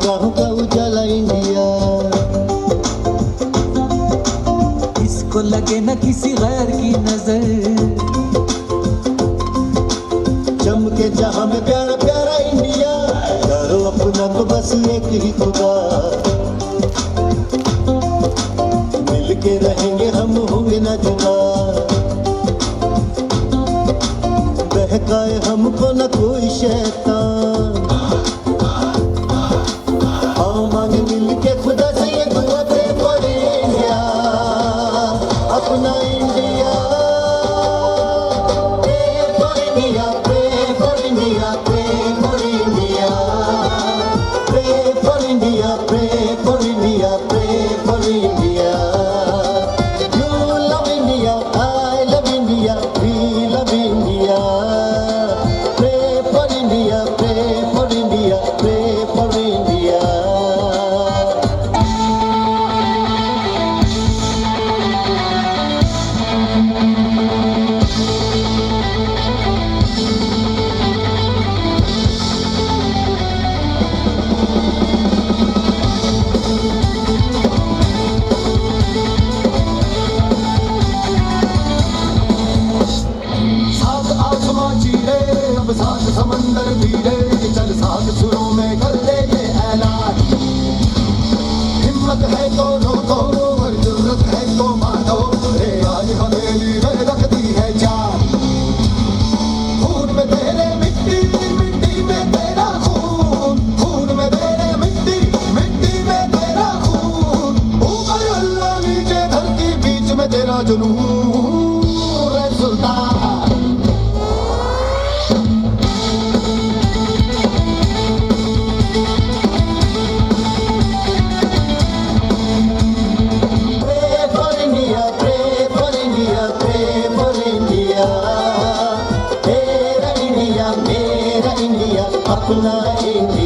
निगाहों का उजाला इंडिया। इसको लगे न किसी गैर की नजर, चमके जहां में प्यारा प्यारा इंडिया। करो अपना तो बस एक ही खुदा, मिलके रहेंगे हम होंगे ना जुदा। बहकाए हमको न कोई शैतान, आओ मांगे मिलके खुदा से ये दुआ दे फॉर इंडिया, अपना India. Pray for India, pray for India, pray for India. Pray for India, pray for India, pray for India. You love India, I love India, we love India. Pray for India, pray for India, pray for India. सात आसमां चीरे, अब सात समंदर पीरे, चल सात सुरों में कर दे ये ऐलान। हिम्मत है तो रोको और जरूरत है तो मानो, रे आज हवेली में रख दी है जान। खून में तेरे मिट्टी, मिट्टी में तेरा खून, खून में तेरे मिट्टी, मिट्टी में तेरा खून। ऊपर अल्लाह नीचे धरती, बीच में तेरा जुनून, रे सुल्तान। Pray for India, pray for India, pray for India. तेरा इंडिया मेरा इंडिया अपना इंडिया।